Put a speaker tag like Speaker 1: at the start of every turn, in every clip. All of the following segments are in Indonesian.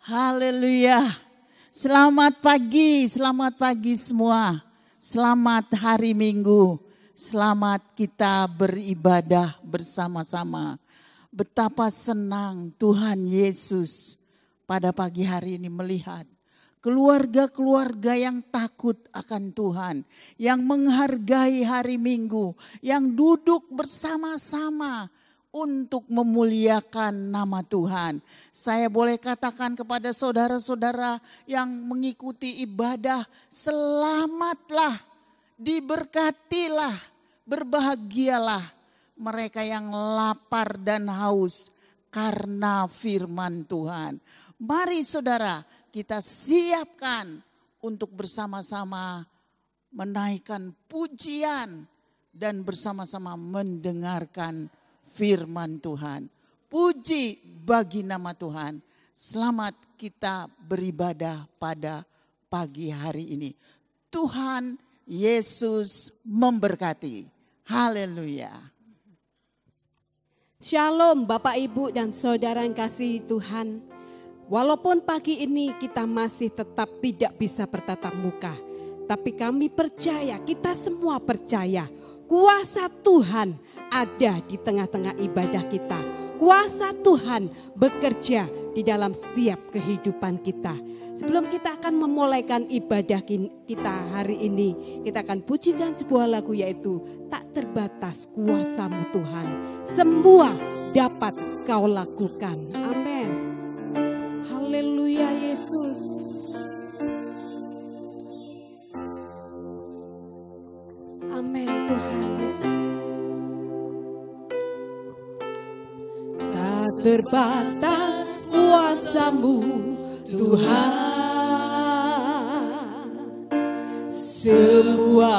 Speaker 1: Haleluya. Selamat pagi semua. Selamat hari Minggu. Selamat kita beribadah bersama-sama. Betapa senang Tuhan Yesus pada pagi hari ini melihat keluarga-keluarga yang takut akan Tuhan, yang menghargai hari Minggu, yang duduk bersama-sama untuk memuliakan nama Tuhan. Saya boleh katakan kepada saudara-saudara yang mengikuti ibadah, selamatlah, diberkatilah, berbahagialah mereka yang lapar dan haus karena firman Tuhan. Mari saudara, kita siapkan untuk bersama-sama menaikkan pujian dan bersama-sama mendengarkan firman Tuhan. Puji bagi nama Tuhan. Selamat kita beribadah pada pagi hari ini. Tuhan Yesus memberkati. Haleluya.
Speaker 2: Shalom Bapak Ibu dan Saudara yang kasih Tuhan. Walaupun pagi ini kita masih tetap tidak bisa bertatap muka, tapi kami percaya, kita semua percaya, kuasa Tuhan ada di tengah-tengah ibadah kita. Kuasa Tuhan bekerja di dalam setiap kehidupan kita. Sebelum kita akan memulaikan ibadah kita hari ini, kita akan pujikan sebuah lagu yaitu Tak Terbatas Kuasa-Mu Tuhan. Semua dapat Kau lakukan. Amin. Haleluya Yesus. Amin Tuhan Yesus. Tak terbatas kuasa-Mu Tuhan, semua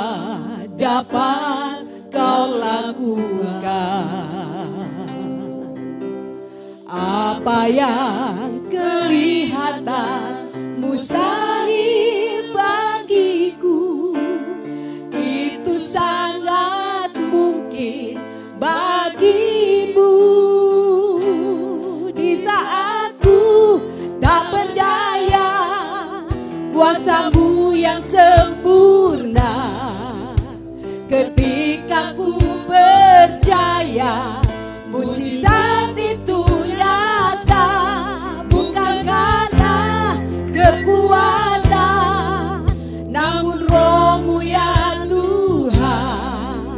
Speaker 2: dapat Kau lakukan. Apa yang kelihatan mustahil bagiku, itu sangat mungkin bagimu. Di saat ku tak berdaya, kuasa-Mu yang sempurna. Ketika ku percaya, mujizat itu nyata. Bukan karena kekuatan, namun Roh-Mu ya Tuhan.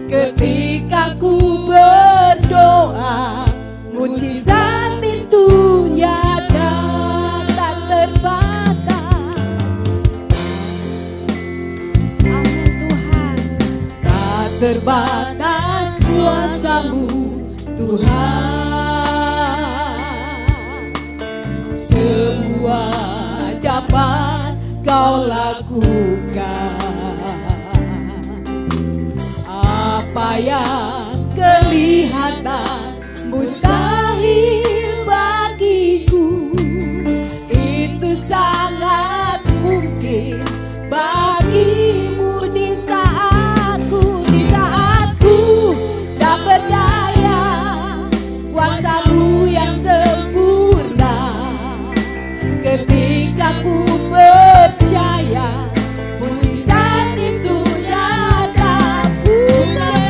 Speaker 2: Ketika ku berdoa, mujizat itu nyata. Tak terbatas. Amin Tuhan. Tak terbatas kuasa-Mu Tuhan, semua dapat Kau lakukan. Apa yang kelihatan mustahil bagiku, itu sangat mungkin bagimu. Di saatku tak berdaya, kuasa-Mu yang sempurna. Ketika ku percaya, mujizat itu nyata. Bukan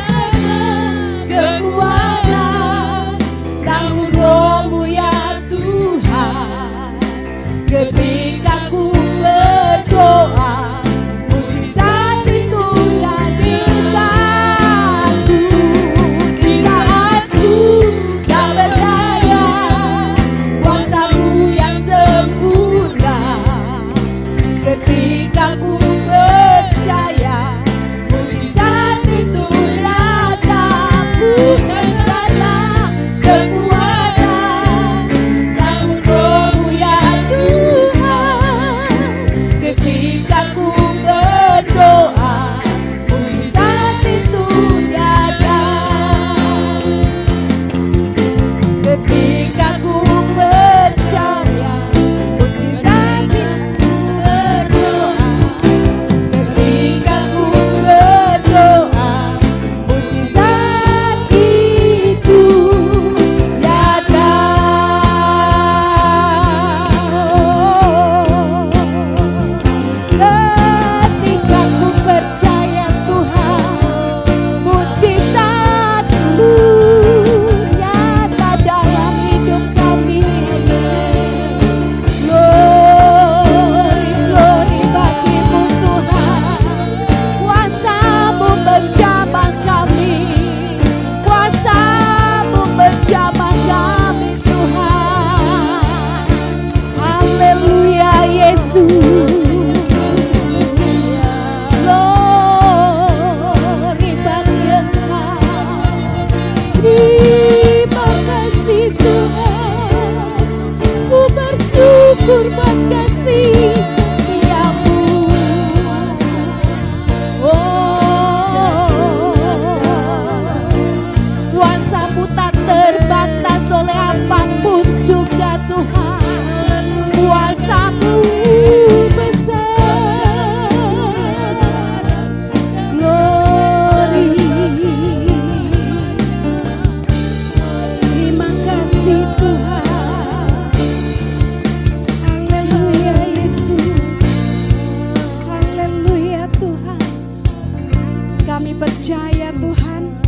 Speaker 2: percaya Tuhan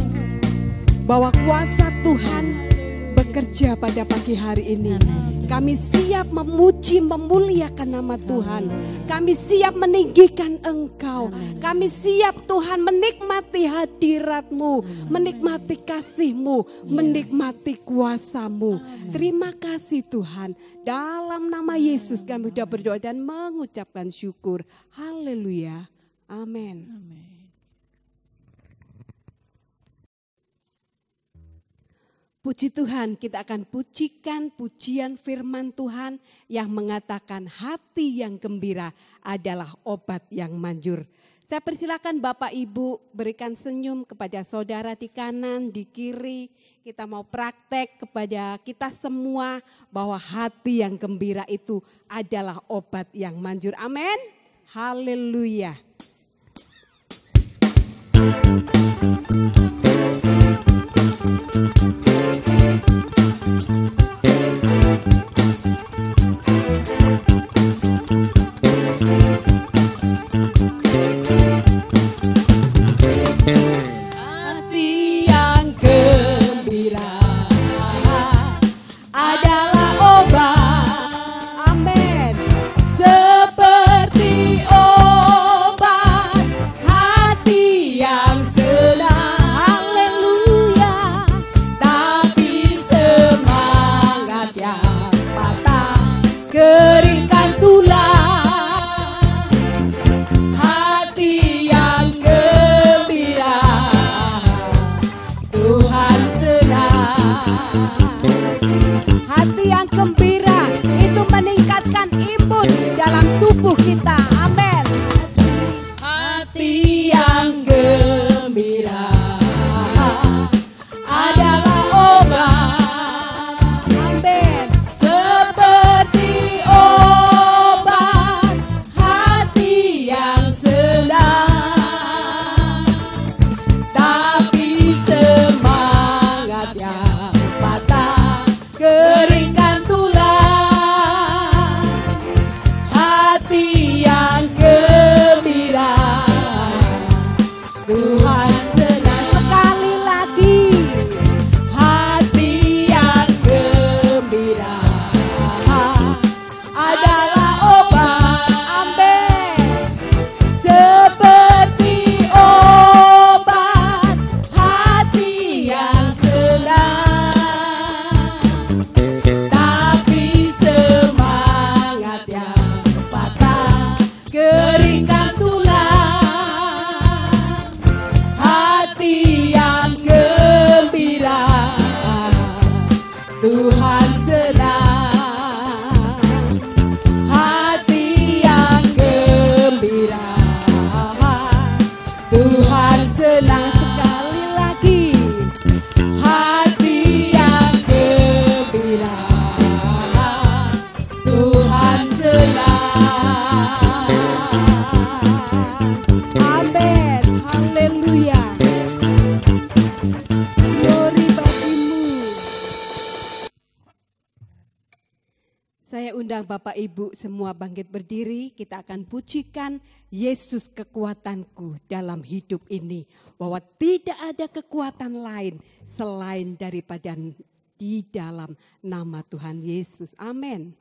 Speaker 2: bahwa kuasa Tuhan bekerja pada pagi hari ini. Kami siap memuji, memuliakan nama Tuhan. Kami siap meninggikan Engkau. Kami siap Tuhan menikmati hadirat-Mu, menikmati kasih-Mu, menikmati kuasa-Mu. Terima kasih Tuhan. Dalam nama Yesus kami sudah berdoa dan mengucapkan syukur. Haleluya. Amin. Puji Tuhan, kita akan pujikan pujian firman Tuhan yang mengatakan hati yang gembira adalah obat yang manjur. Saya persilakan Bapak Ibu berikan senyum kepada saudara di kanan, di kiri. Kita mau praktek kepada kita semua bahwa hati yang gembira itu adalah obat yang manjur. Amin. Haleluya. Bapak Ibu semua bangkit berdiri, kita akan pujikan Yesus kekuatanku dalam hidup ini. Bahwa tidak ada kekuatan lain selain daripada di dalam nama Tuhan Yesus. Amin.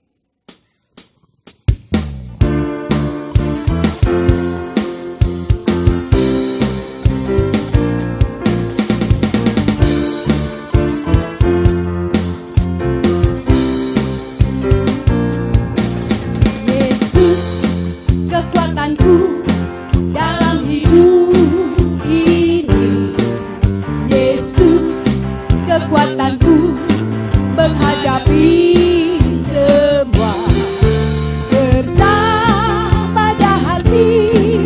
Speaker 3: Kekuatanku dalam hidup ini, Yesus kekuatanku menghadapi semua, bersama pada hati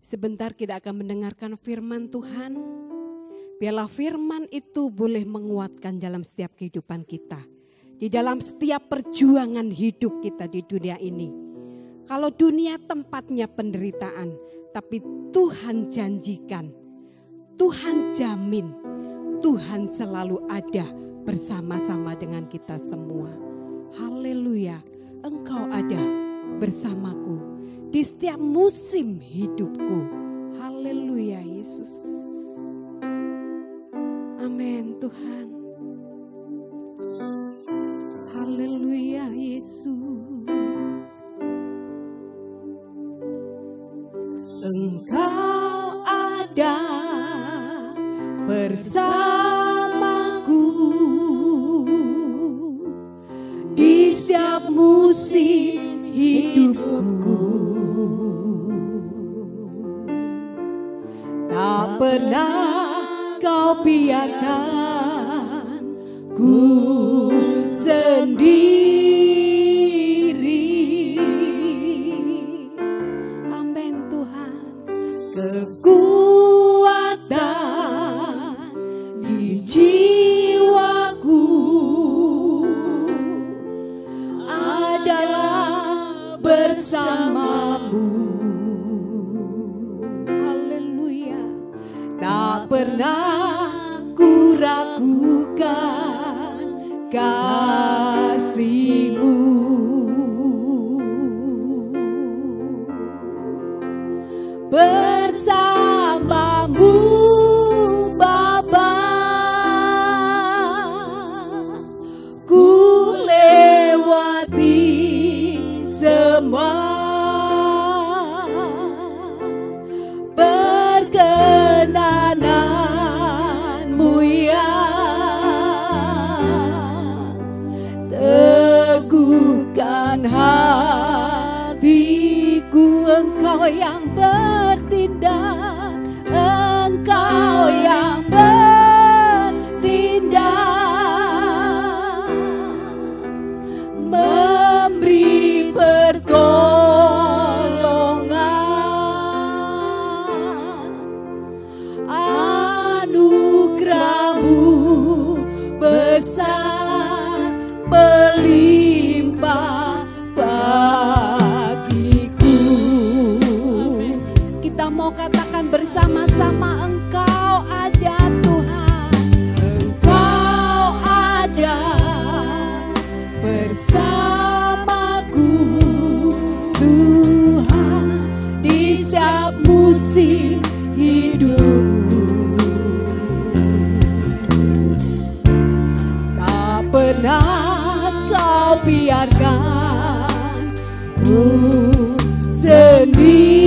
Speaker 2: Sebentar kita akan mendengarkan firman Tuhan. Biarlah firman itu boleh menguatkan dalam setiap kehidupan kita. Di dalam setiap perjuangan hidup kita di dunia ini. Kalau dunia tempatnya penderitaan, tapi Tuhan janjikan, Tuhan jamin, Tuhan selalu ada bersama-sama dengan kita semua. Haleluya, Engkau ada bersamaku di setiap musim hidupku. Haleluya Yesus. Amin Tuhan. Haleluya Yesus. Engkau ada bersamaku di setiap musim hidupku. Tak pernah Kau biarkan ku sendiri. Amin Tuhan. Kekuatan di jiwaku adalah bersamamu. Tak pernah ku ragukan kasih-Mu. Bersamamu Bapa, ku lewati semua perkenananmu ya. Teguhkan hatiku, Engkau yang bertindak, Engkau yang bertindak, memberi pertolongan. Anugerah-Mu besar melimpah bagiku. Kita mau katakan bersama-sama, Engkau ada Tuhan, Engkau ada bersamaku Tuhan di setiap musim hidupku. Tak pernah Kau biarkan ku sendiri.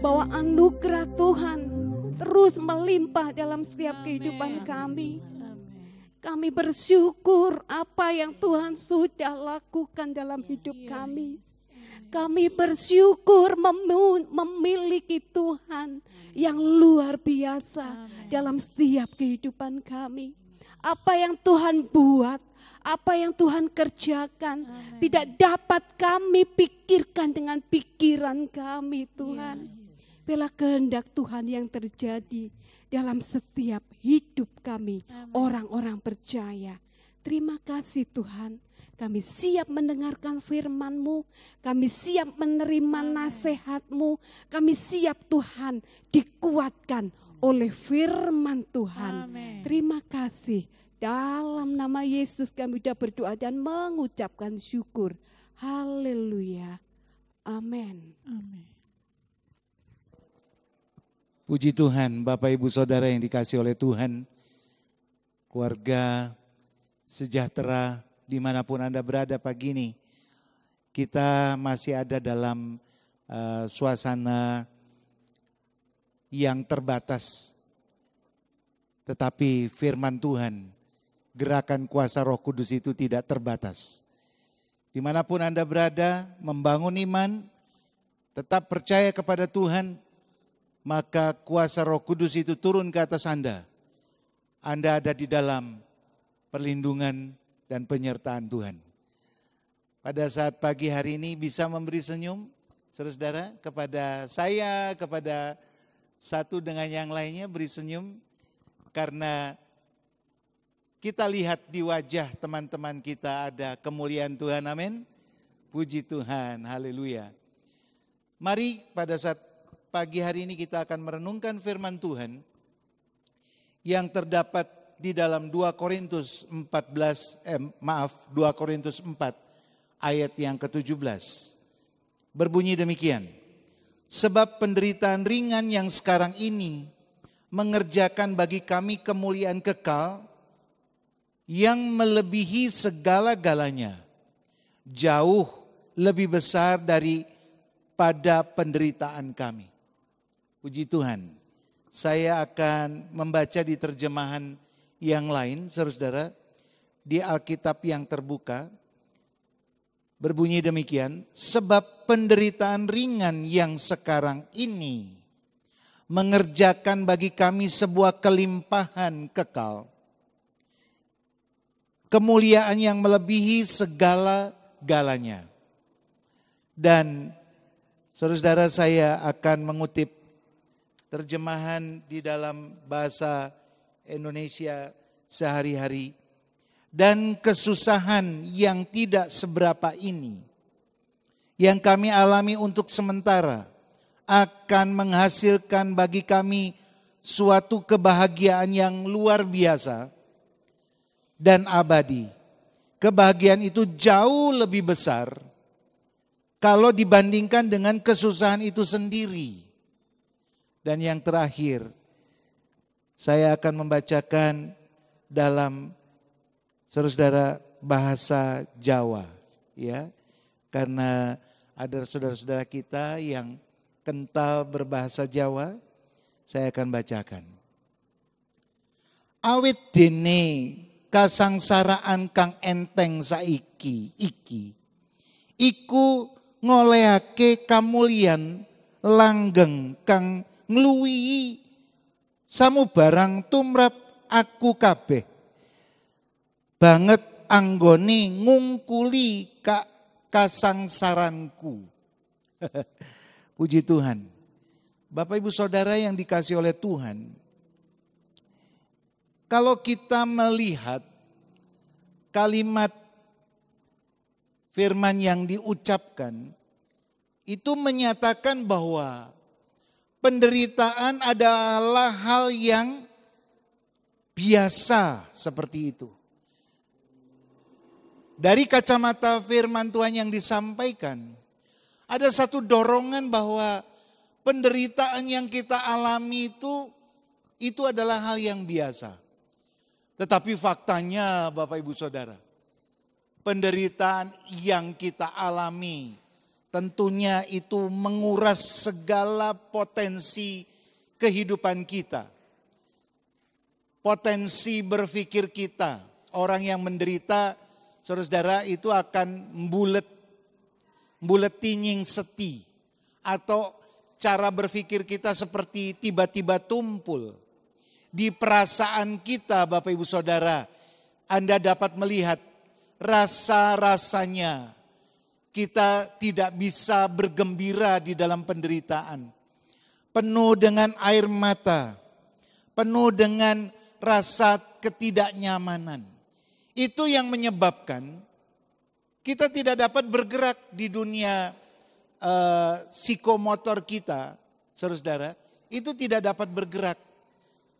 Speaker 2: bahwa anugerah Tuhan terus melimpah dalam setiap kehidupan kami. Kami bersyukur apa yang Tuhan sudah lakukan dalam hidup kami. Kami bersyukur memiliki Tuhan yang luar biasa dalam setiap kehidupan kami. Apa yang Tuhan buat, apa yang Tuhan kerjakan, tidak dapat kami pikirkan dengan pikiran kami, Tuhan. Bila kehendak Tuhan yang terjadi dalam setiap hidup kami, orang-orang percaya. Terima kasih Tuhan, kami siap mendengarkan firman-Mu, kami siap menerima nasihat-Mu, kami siap Tuhan dikuatkan oleh firman Tuhan. Terima kasih. Dalam nama Yesus kami sudah berdoa dan mengucapkan syukur. Haleluya. Amin.
Speaker 4: Puji Tuhan, Bapak Ibu Saudara yang dikasihi oleh Tuhan, keluarga sejahtera dimanapun Anda berada pagi ini. Kita masih ada dalam suasana yang terbatas. Tetapi firman Tuhan, gerakan kuasa Roh Kudus itu tidak terbatas. Dimanapun Anda berada, membangun iman, tetap percaya kepada Tuhan, maka kuasa Roh Kudus itu turun ke atas Anda. Anda ada di dalam perlindungan dan penyertaan Tuhan. Pada saat pagi hari ini bisa memberi senyum, saudara-saudara, kepada saya, kepada satu dengan yang lainnya beri senyum. Karena kita lihat di wajah teman-teman kita ada kemuliaan Tuhan, amin. Puji Tuhan, haleluya. Mari pada saat pagi hari ini kita akan merenungkan firman Tuhan yang terdapat di dalam 2 Korintus 4 ayat yang ke-17. Berbunyi demikian. Sebab penderitaan ringan yang sekarang ini mengerjakan bagi kami kemuliaan kekal yang melebihi segala-galanya, jauh lebih besar daripada penderitaan kami. Puji Tuhan. Saya akan membaca di terjemahan yang lain, saudara-saudara, di Alkitab yang terbuka. Berbunyi demikian, sebab penderitaan ringan yang sekarang ini mengerjakan bagi kami sebuah kelimpahan kekal, kemuliaan yang melebihi segala-galanya. Dan saudara-saudara, saya akan mengutip terjemahan di dalam bahasa Indonesia sehari-hari. Dan kesusahan yang tidak seberapa ini, yang kami alami untuk sementara, akan menghasilkan bagi kami suatu kebahagiaan yang luar biasa dan abadi. Kebahagiaan itu jauh lebih besar kalau dibandingkan dengan kesusahan itu sendiri. Dan yang terakhir, saya akan membacakan dalam saudara-saudara bahasa Jawa, ya, karena ada saudara-saudara kita yang kental berbahasa Jawa, saya akan bacakan. Awit dene kasangsaraan kang enteng saiki iki, iku ngolehake kamulian langgeng kang ngluwihi samubarang tumrap aku kabeh, banget anggone ngungkuli kasangsaranku. Puji Tuhan. Bapak Ibu Saudara yang dikasihi oleh Tuhan, kalau kita melihat kalimat firman yang diucapkan, itu menyatakan bahwa penderitaan adalah hal yang biasa seperti itu. Dari kacamata firman Tuhan yang disampaikan, ada satu dorongan bahwa penderitaan yang kita alami itu adalah hal yang biasa. Tetapi faktanya Bapak Ibu Saudara, penderitaan yang kita alami tentunya itu menguras segala potensi kehidupan kita. Potensi berpikir kita. Orang yang menderita, saudara-saudara, itu akan bulet tinying seti. Atau cara berpikir kita seperti tiba-tiba tumpul. Di perasaan kita, Bapak Ibu Saudara, Anda dapat melihat rasa-rasanya kita tidak bisa bergembira di dalam penderitaan. Penuh dengan air mata, penuh dengan rasa ketidaknyamanan. Itu yang menyebabkan kita tidak dapat bergerak di dunia psikomotor kita, saudara-saudara, itu tidak dapat bergerak.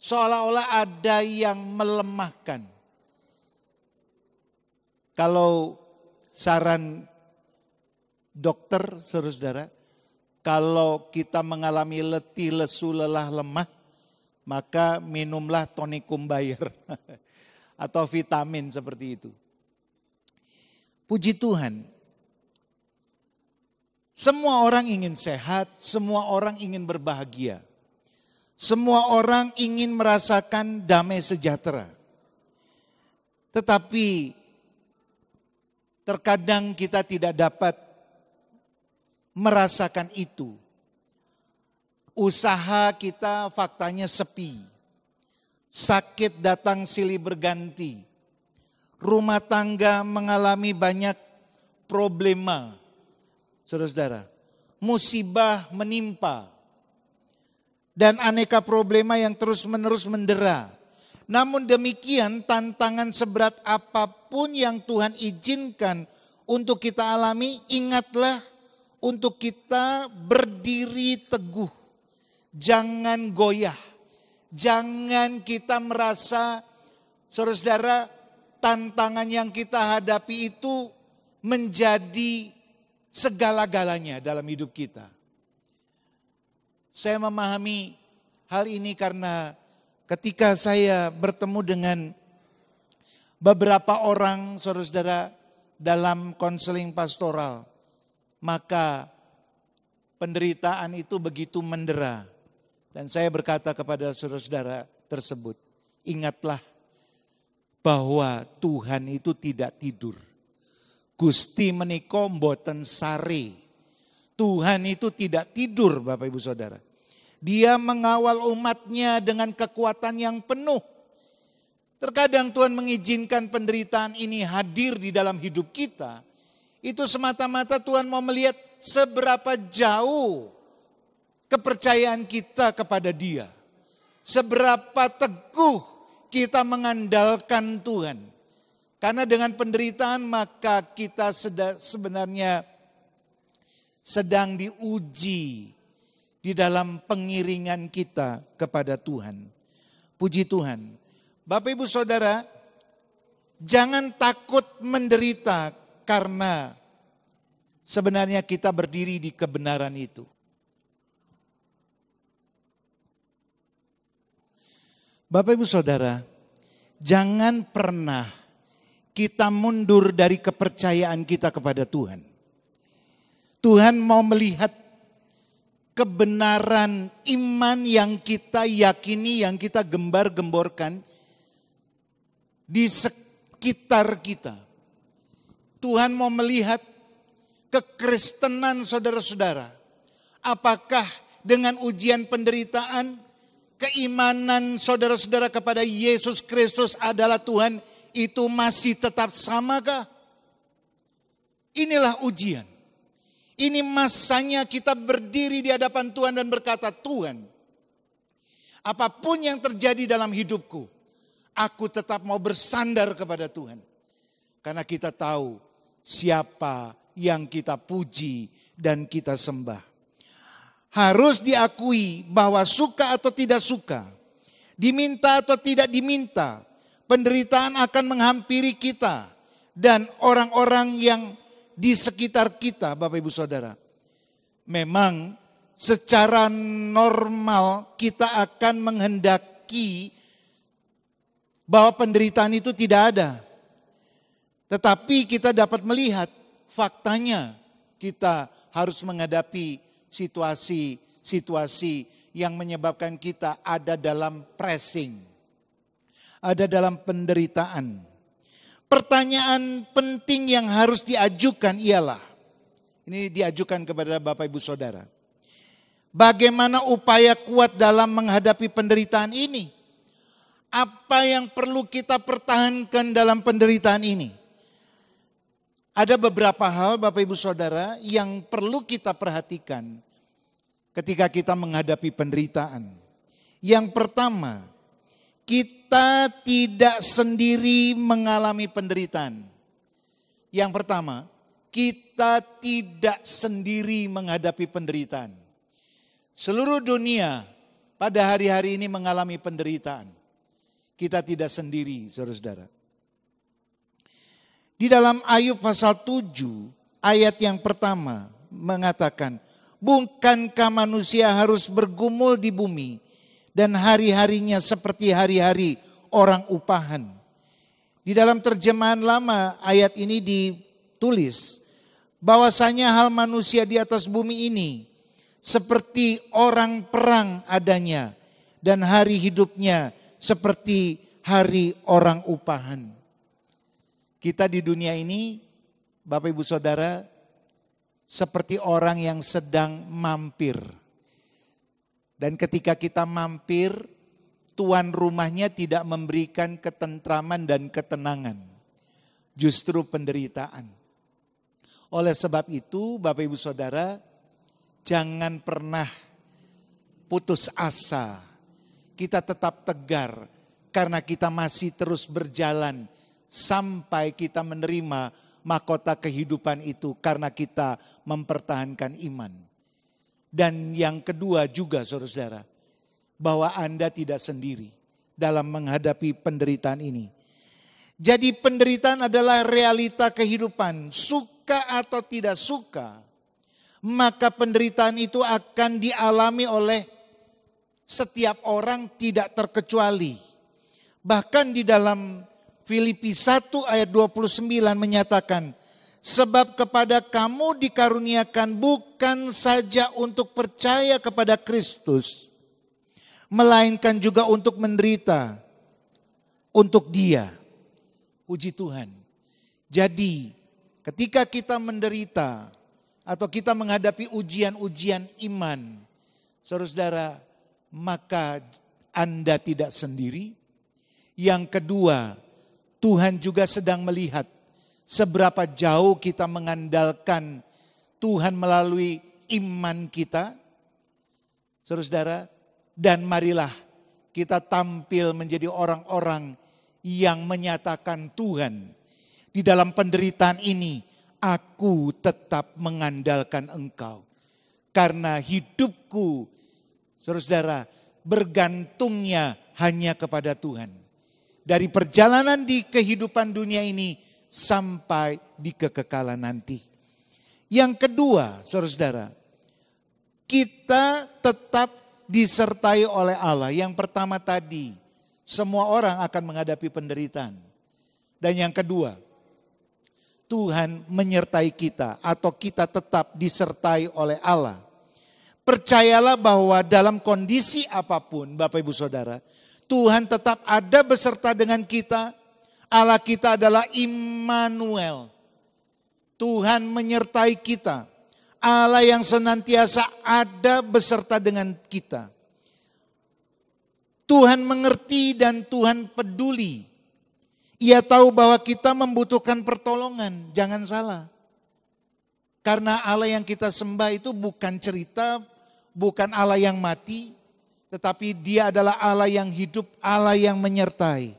Speaker 4: Seolah-olah ada yang melemahkan. Kalau saran dokter, saudara-saudara, kalau kita mengalami letih, lesu, lelah, lemah, maka minumlah tonikum Bayer atau vitamin seperti itu. Puji Tuhan, semua orang ingin sehat, semua orang ingin berbahagia. Semua orang ingin merasakan damai sejahtera. Tetapi terkadang kita tidak dapat merasakan itu. Usaha kita faktanya sepi. Sakit datang silih berganti. Rumah tangga mengalami banyak problema. Saudara-saudara, musibah menimpa. Dan aneka problema yang terus-menerus mendera. Namun demikian tantangan seberat apapun yang Tuhan izinkan untuk kita alami, ingatlah untuk kita berdiri teguh. Jangan goyah. Jangan kita merasa, saudara-saudara, tantangan yang kita hadapi itu menjadi segala-galanya dalam hidup kita. Saya memahami hal ini karena ketika saya bertemu dengan beberapa orang, saudara-saudara, dalam konseling pastoral, maka penderitaan itu begitu mendera. Dan saya berkata kepada saudara-saudara tersebut, ingatlah bahwa Tuhan itu tidak tidur. Gusti menika mboten sare. Tuhan itu tidak tidur, Bapak Ibu Saudara. Dia mengawal umatnya dengan kekuatan yang penuh. Terkadang Tuhan mengizinkan penderitaan ini hadir di dalam hidup kita. Itu semata-mata Tuhan mau melihat seberapa jauh kepercayaan kita kepada Dia. Seberapa teguh kita mengandalkan Tuhan. Karena dengan penderitaan maka kita sebenarnya sedang diuji di dalam pengiringan kita kepada Tuhan. Puji Tuhan. Bapak Ibu Saudara, jangan takut menderita karena sebenarnya kita berdiri di kebenaran itu. Bapak Ibu Saudara, jangan pernah kita mundur dari kepercayaan kita kepada Tuhan. Tuhan mau melihat kebenaran iman yang kita yakini, yang kita gembar-gemborkan di sekitar kita. Tuhan mau melihat kekristenan saudara-saudara. Apakah dengan ujian penderitaan, keimanan saudara-saudara kepada Yesus Kristus adalah Tuhan itu masih tetap samakah? Inilah ujian. Ini masanya kita berdiri di hadapan Tuhan dan berkata, Tuhan, apapun yang terjadi dalam hidupku, aku tetap mau bersandar kepada Tuhan. Karena kita tahu siapa yang kita puji dan kita sembah. Harus diakui bahwa suka atau tidak suka, diminta atau tidak diminta, penderitaan akan menghampiri kita dan orang-orang yang di sekitar kita, Bapak Ibu Saudara. Memang secara normal kita akan menghendaki bahwa penderitaan itu tidak ada. Tetapi kita dapat melihat faktanya kita harus menghadapi situasi yang menyebabkan kita ada dalam pressing, ada dalam penderitaan. Pertanyaan penting yang harus diajukan ialah, ini diajukan kepada Bapak Ibu Saudara, bagaimana upaya kuat dalam menghadapi penderitaan ini? Apa yang perlu kita pertahankan dalam penderitaan ini? Ada beberapa hal Bapak Ibu Saudara yang perlu kita perhatikan ketika kita menghadapi penderitaan. Yang pertama, kita tidak sendiri mengalami penderitaan. Yang pertama, kita tidak sendiri menghadapi penderitaan. Seluruh dunia pada hari-hari ini mengalami penderitaan. Kita tidak sendiri, saudara-saudara. Di dalam Ayub pasal 7, ayat yang pertama mengatakan, bukankah manusia harus bergumul di bumi dan hari-harinya seperti hari-hari orang upahan. Di dalam terjemahan lama ayat ini ditulis bahwasanya hal manusia di atas bumi ini seperti orang perang adanya dan hari hidupnya seperti hari orang upahan. Kita di dunia ini, Bapak Ibu Saudara, seperti orang yang sedang mampir. Dan ketika kita mampir, tuan rumahnya tidak memberikan ketentraman dan ketenangan. Justru penderitaan. Oleh sebab itu, Bapak Ibu Saudara, jangan pernah putus asa. Kita tetap tegar karena kita masih terus berjalan sampai kita menerima mahkota kehidupan itu karena kita mempertahankan iman. Dan yang kedua juga saudara-saudara, bahwa Anda tidak sendiri dalam menghadapi penderitaan ini. Jadi penderitaan adalah realita kehidupan, suka atau tidak suka, maka penderitaan itu akan dialami oleh setiap orang tidak terkecuali. Bahkan di dalam Filipi 1 ayat 29 menyatakan, sebab kepada kamu dikaruniakan bukan saja untuk percaya kepada Kristus, melainkan juga untuk menderita untuk Dia. Puji Tuhan. Jadi ketika kita menderita atau kita menghadapi ujian-ujian iman, saudara-saudara, maka Anda tidak sendiri. Yang kedua, Tuhan juga sedang melihat seberapa jauh kita mengandalkan Tuhan melalui iman kita. Saudara-saudara, dan marilah kita tampil menjadi orang-orang yang menyatakan Tuhan, di dalam penderitaan ini aku tetap mengandalkan Engkau. Karena hidupku, saudara-saudara, bergantungnya hanya kepada Tuhan. Dari perjalanan di kehidupan dunia ini sampai di kekekalan nanti. Yang kedua, saudara-saudara, kita tetap disertai oleh Allah. Yang pertama tadi, semua orang akan menghadapi penderitaan. Dan yang kedua, Tuhan menyertai kita atau kita tetap disertai oleh Allah. Percayalah bahwa dalam kondisi apapun, Bapak Ibu Saudara, Tuhan tetap ada beserta dengan kita. Allah kita adalah Immanuel. Tuhan menyertai kita. Allah yang senantiasa ada beserta dengan kita. Tuhan mengerti dan Tuhan peduli. Ia tahu bahwa kita membutuhkan pertolongan. Jangan salah. Karena Allah yang kita sembah itu bukan cerita, bukan Allah yang mati, tetapi Dia adalah Allah yang hidup, Allah yang menyertai.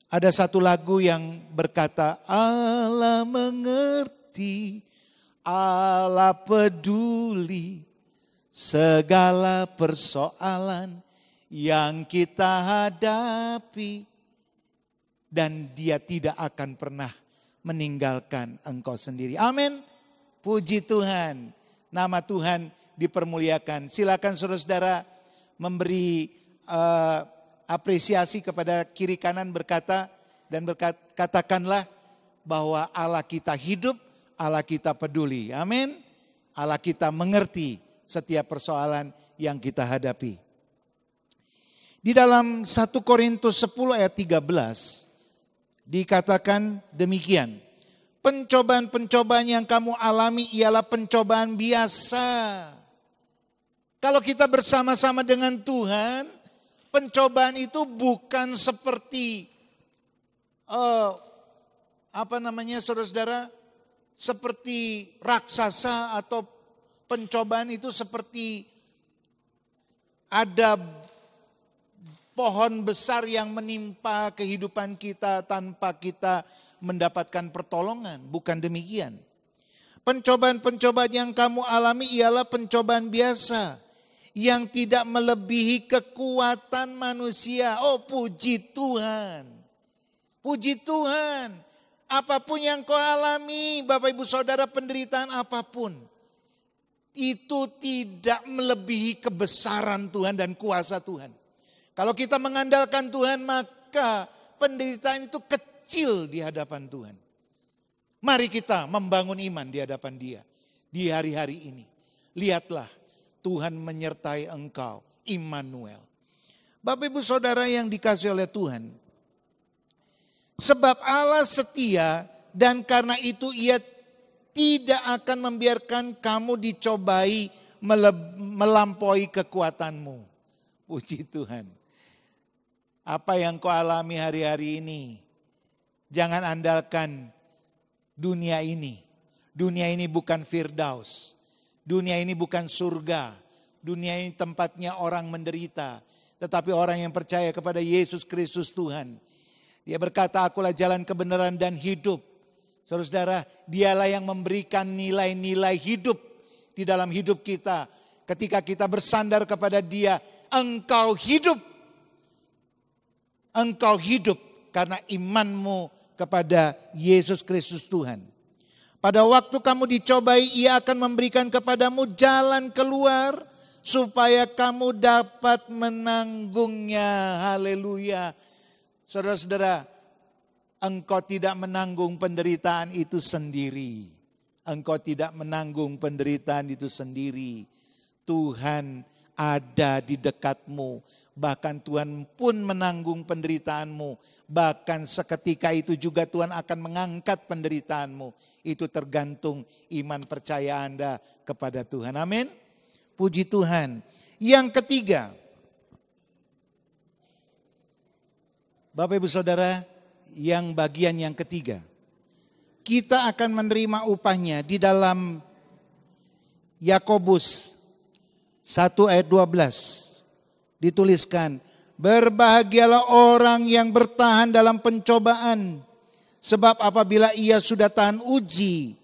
Speaker 4: Ada satu lagu yang berkata, Allah mengerti, Allah peduli segala persoalan yang kita hadapi. Dan Dia tidak akan pernah meninggalkan engkau sendiri. Amin. Puji Tuhan. Nama Tuhan dipermuliakan. Silakan saudara-saudara memberi apresiasi kepada kiri kanan berkata dan katakanlah bahwa Allah kita hidup, Allah kita peduli. Amin. Allah kita mengerti setiap persoalan yang kita hadapi. Di dalam 1 Korintus 10 ayat 13 dikatakan demikian. Pencobaan-pencobaan yang kamu alami ialah pencobaan biasa. Kalau kita bersama-sama dengan Tuhan, pencobaan itu bukan seperti saudara-saudara, seperti raksasa, atau pencobaan itu seperti ada pohon besar yang menimpa kehidupan kita tanpa kita mendapatkan pertolongan. Bukan demikian. Pencobaan-pencobaan yang kamu alami ialah pencobaan biasa yang tidak melebihi kekuatan manusia. Oh, puji Tuhan. Puji Tuhan. Apapun yang kau alami, Bapak Ibu Saudara, penderitaan apapun, itu tidak melebihi kebesaran Tuhan dan kuasa Tuhan. Kalau kita mengandalkan Tuhan, maka penderitaan itu kecil di hadapan Tuhan. Mari kita membangun iman di hadapan Dia di hari-hari ini. Lihatlah, Tuhan menyertai engkau, Immanuel. Bapak Ibu Saudara yang dikasihi oleh Tuhan, sebab Allah setia dan karena itu Ia tidak akan membiarkan kamu dicobai melampaui kekuatanmu. Puji Tuhan. Apa yang kau alami hari-hari ini, jangan andalkan dunia ini. Dunia ini bukan Firdaus. Dunia ini bukan surga. Dunia ini tempatnya orang menderita. Tetapi orang yang percaya kepada Yesus Kristus Tuhan, Dia berkata, akulah jalan kebenaran dan hidup. Saudara-saudara, Dialah yang memberikan nilai-nilai hidup di dalam hidup kita. Ketika kita bersandar kepada Dia, engkau hidup. Engkau hidup karena imanmu kepada Yesus Kristus Tuhan. Pada waktu kamu dicobai, Ia akan memberikan kepadamu jalan keluar supaya kamu dapat menanggungnya. Haleluya. Saudara-saudara, engkau tidak menanggung penderitaan itu sendiri. Engkau tidak menanggung penderitaan itu sendiri. Tuhan ada di dekatmu. Bahkan Tuhan pun menanggung penderitaanmu. Bahkan seketika itu juga Tuhan akan mengangkat penderitaanmu. Itu tergantung iman percaya Anda kepada Tuhan. Amin. Puji Tuhan. Yang ketiga, Bapak Ibu Saudara, yang bagian yang ketiga, kita akan menerima upahnya di dalam Yakobus 1 ayat 12. Dituliskan, berbahagialah orang yang bertahan dalam pencobaan, sebab apabila ia sudah tahan uji,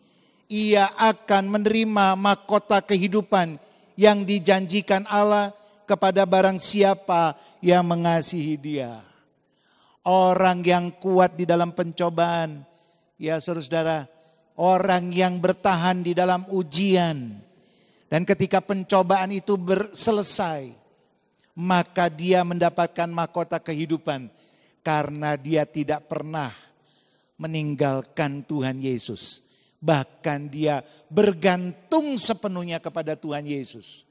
Speaker 4: ia akan menerima mahkota kehidupan yang dijanjikan Allah kepada barang siapa yang mengasihi Dia. Orang yang kuat di dalam pencobaan, ya saudara-saudara, orang yang bertahan di dalam ujian, dan ketika pencobaan itu selesai, maka dia mendapatkan mahkota kehidupan karena dia tidak pernah meninggalkan Tuhan Yesus. Bahkan dia bergantung sepenuhnya kepada Tuhan Yesus.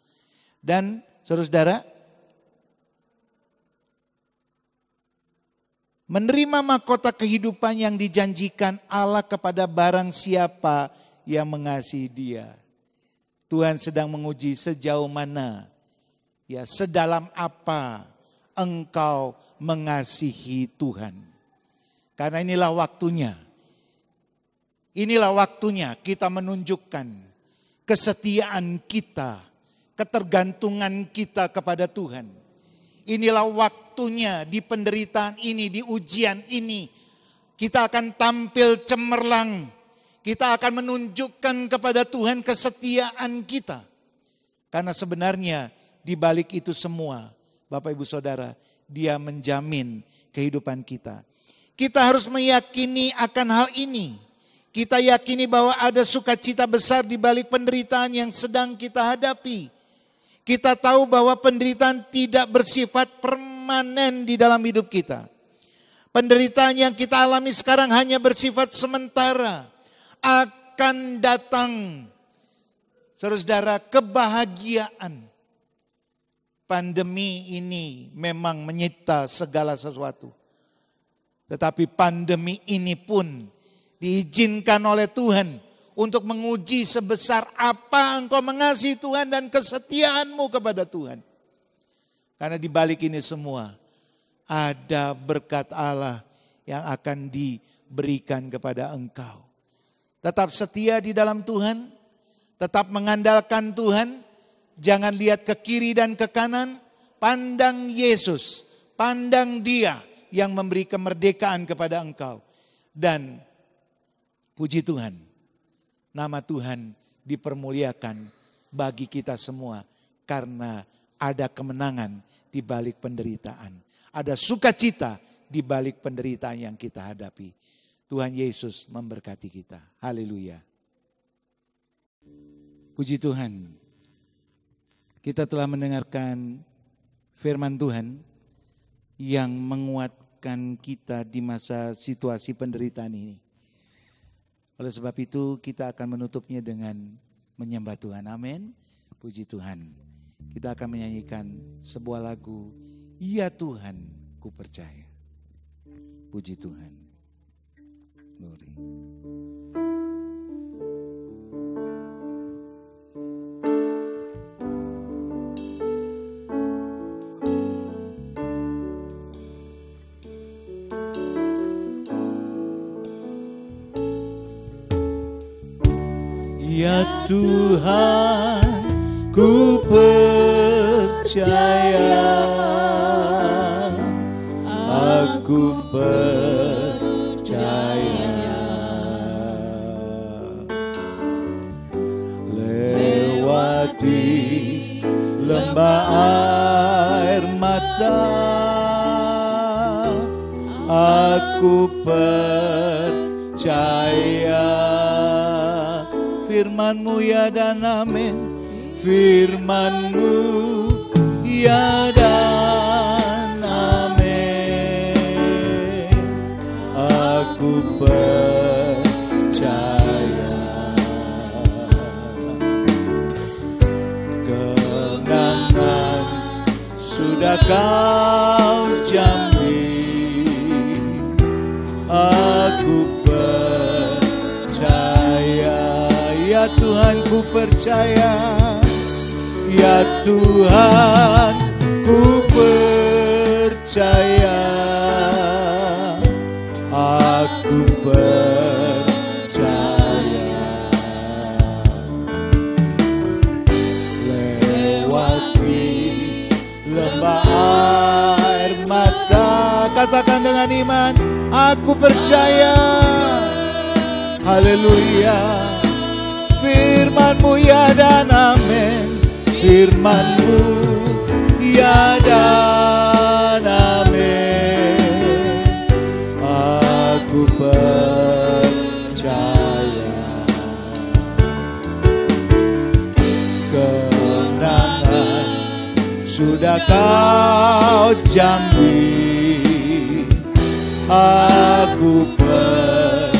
Speaker 4: Dan saudara-saudara, menerima mahkota kehidupan yang dijanjikan Allah kepada barang siapa yang mengasihi Dia. Tuhan sedang menguji sejauh mana, ya, sedalam apa engkau mengasihi Tuhan. Karena inilah waktunya. Inilah waktunya kita menunjukkan kesetiaan kita, ketergantungan kita kepada Tuhan. Inilah waktunya di penderitaan ini, di ujian ini, kita akan tampil cemerlang. Kita akan menunjukkan kepada Tuhan kesetiaan kita. Karena sebenarnya di balik itu semua, Bapak Ibu Saudara, Dia menjamin kehidupan kita. Kita harus meyakini akan hal ini. Kita yakini bahwa ada sukacita besar di balik penderitaan yang sedang kita hadapi. Kita tahu bahwa penderitaan tidak bersifat permanen di dalam hidup kita. Penderitaan yang kita alami sekarang hanya bersifat sementara. akan datang, saudara-saudara, kebahagiaan. Pandemi ini memang menyita segala sesuatu. Tetapi pandemi ini pun diizinkan oleh Tuhan untuk menguji sebesar apa engkau mengasihi Tuhan dan kesetiaanmu kepada Tuhan. Karena di balik ini semua ada berkat Allah yang akan diberikan kepada engkau. Tetap setia di dalam Tuhan, tetap mengandalkan Tuhan, jangan lihat ke kiri dan ke kanan, pandang Yesus, pandang Dia yang memberi kemerdekaan kepada engkau. Dan puji Tuhan, nama Tuhan dipermuliakan bagi kita semua karena ada kemenangan di balik penderitaan. Ada sukacita di balik penderitaan yang kita hadapi. Tuhan Yesus memberkati kita. Haleluya. Puji Tuhan. Kita telah mendengarkan firman Tuhan yang menguatkan kita di masa situasi penderitaan ini. Oleh sebab itu kita akan menutupnya dengan menyembah Tuhan. Amin. Puji Tuhan. Kita akan menyanyikan sebuah lagu, Ya Tuhan ku percaya. Puji Tuhan. Glory. Ya Tuhan, ku percaya, aku percaya, lewati lembah air mata, aku percaya. Firman-Mu ya dan amin, firman-Mu ya dan amin, aku percaya. Kemenangan sudah Kau jamin, aku percaya. Ya Tuhan ku percaya, ya Tuhan ku percaya, aku percaya. Lewati lembah air mata, katakan dengan iman, aku percaya. Haleluya. Firman-Mu ya dan amin, firman-Mu ya dan amin, aku percaya. Kemenangan sudah Kau jamin, aku percaya.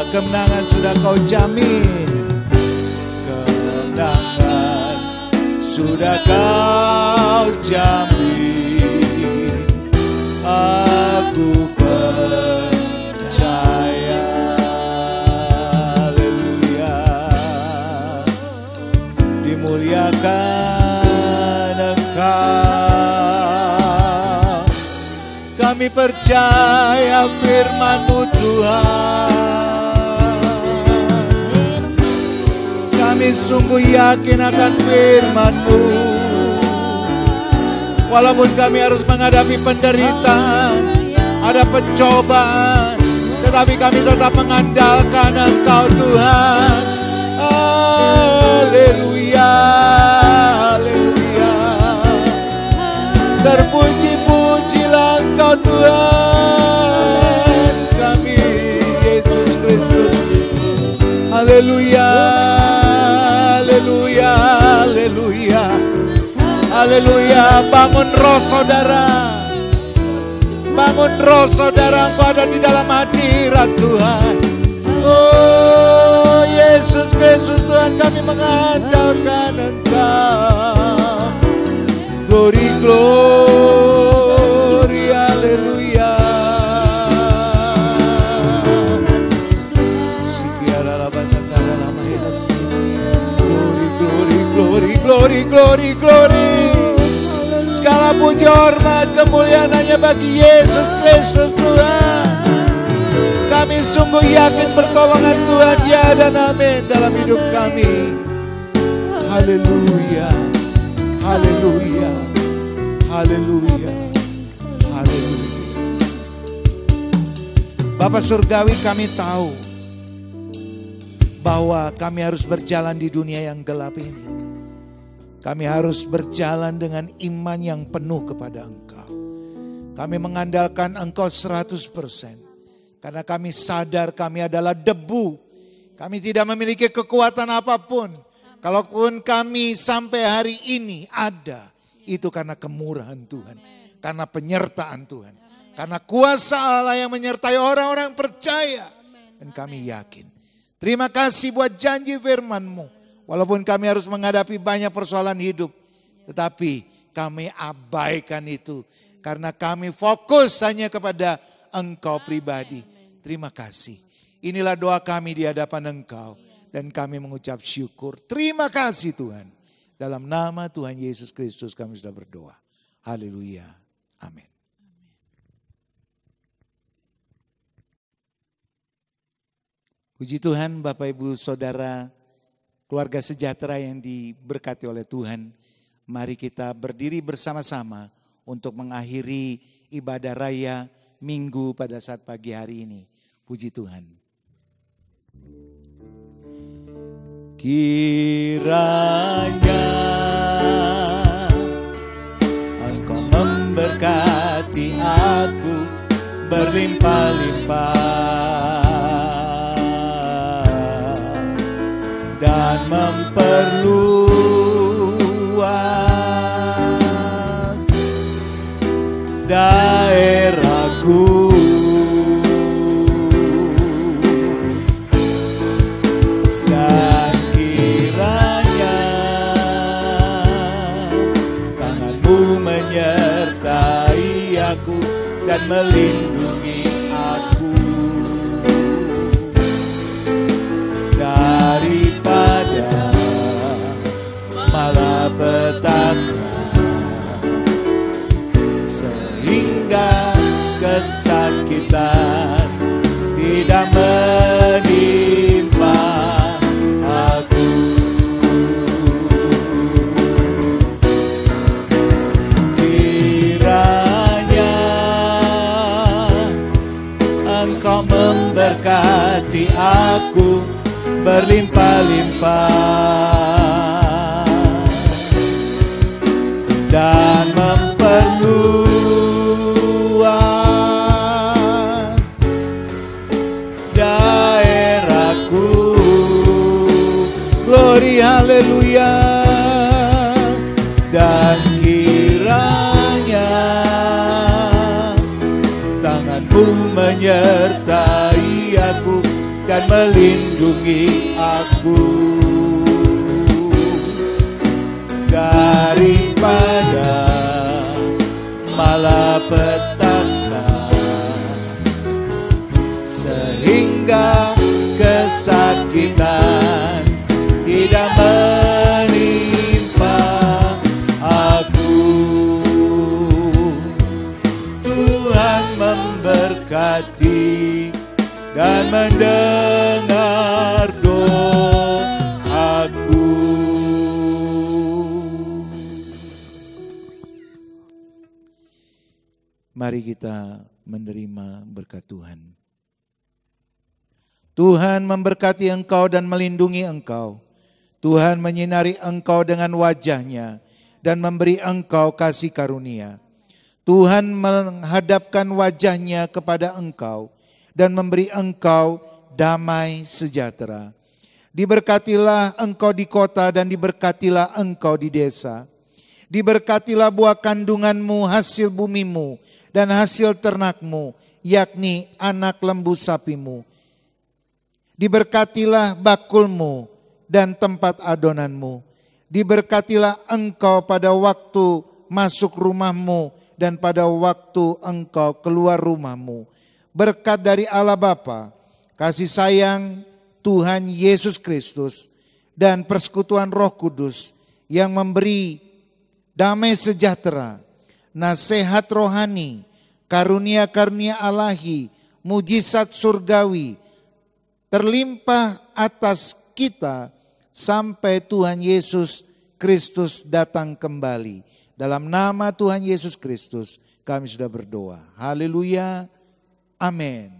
Speaker 4: Kemenangan sudah Kau jamin, kemenangan sudah Kau jamin, aku percaya. Haleluya. Dimuliakan Engkau, kami percaya firman-Mu Tuhan. Kami sungguh yakin akan firman-Mu. Walaupun kami harus menghadapi penderitaan, ada pencobaan, tetapi kami tetap mengandalkan Engkau Tuhan. Haleluya, haleluya. Terpuji-pujilah Engkau Tuhan kami, Yesus Kristus. Haleluya, haleluya, haleluya, haleluya. Bangun roh saudara, bangun roh saudara, Engkau ada di dalam hadirat Tuhan. Oh Yesus Kristus Tuhan, kami mengandalkan Engkau. Glory, glory, haleluya. Glory, glory, glory, glory. Segala puji hormat kemuliaan hanya bagi Yesus Kristus Tuhan. Kami sungguh yakin pertolongan Tuhan ya dan amin dalam hidup kami. Haleluya, haleluya, haleluya, haleluya. Bapa Surgawi, kami tahu bahwa kami harus berjalan di dunia yang gelap ini. Kami harus berjalan dengan iman yang penuh kepada Engkau. Kami mengandalkan Engkau 100%. Karena kami sadar kami adalah debu. Kami tidak memiliki kekuatan apapun. Kalaupun kami sampai hari ini ada, itu karena kemurahan Tuhan. Karena penyertaan Tuhan. Karena kuasa Allah yang menyertai orang-orang percaya. Dan kami yakin. Terima kasih buat janji firman-Mu. Walaupun kami harus menghadapi banyak persoalan hidup. Tetapi kami abaikan itu. Karena kami fokus hanya kepada Engkau pribadi. Terima kasih. Inilah doa kami di hadapan Engkau. Dan kami mengucap syukur. Terima kasih Tuhan. Dalam nama Tuhan Yesus Kristus kami sudah berdoa. Haleluya. Amin. Puji Tuhan Bapak Ibu Saudara. Keluarga sejahtera yang diberkati oleh Tuhan, mari kita berdiri bersama-sama untuk mengakhiri ibadah raya Minggu pada saat pagi hari ini. Puji Tuhan. Kiranya Engkau memberkati aku berlimpah-limpah. Dan memperluas daerahku. Dan kiranya tangan-Mu menyertai aku dan melindungi aku daripada malapetaka, sehingga kesakitan tidak menimpa aku. Kiranya Engkau memberkati aku berlimpah-limpah dan memperluas daerahku. Glory, haleluya. Dan kiranya tangan-Mu menyertai aku dan melindungi aku daripada malapetaka, sehingga kesakitan tidak menimpa aku. Tuhan memberkati dan mendengar doaku. Mari kita menerima berkat Tuhan. Tuhan memberkati engkau dan melindungi engkau. Tuhan menyinari engkau dengan wajah-Nya dan memberi engkau kasih karunia. Tuhan menghadapkan wajah-Nya kepada engkau dan memberi engkau damai sejahtera. Diberkatilah engkau di kota dan diberkatilah engkau di desa. Diberkatilah buah kandunganmu, hasil bumimu, dan hasil ternakmu, yakni anak lembu sapimu. Diberkatilah bakulmu dan tempat adonanmu. Diberkatilah engkau pada waktu masuk rumahmu dan pada waktu engkau keluar rumahmu. Berkat dari Allah Bapa, kasih sayang Tuhan Yesus Kristus, dan persekutuan Roh Kudus yang memberi damai sejahtera, nasihat rohani, karunia-karunia Ilahi, mujizat surgawi, terlimpah atas kita sampai Tuhan Yesus Kristus datang kembali. Dalam nama Tuhan Yesus Kristus kami sudah berdoa. Haleluya. Amin.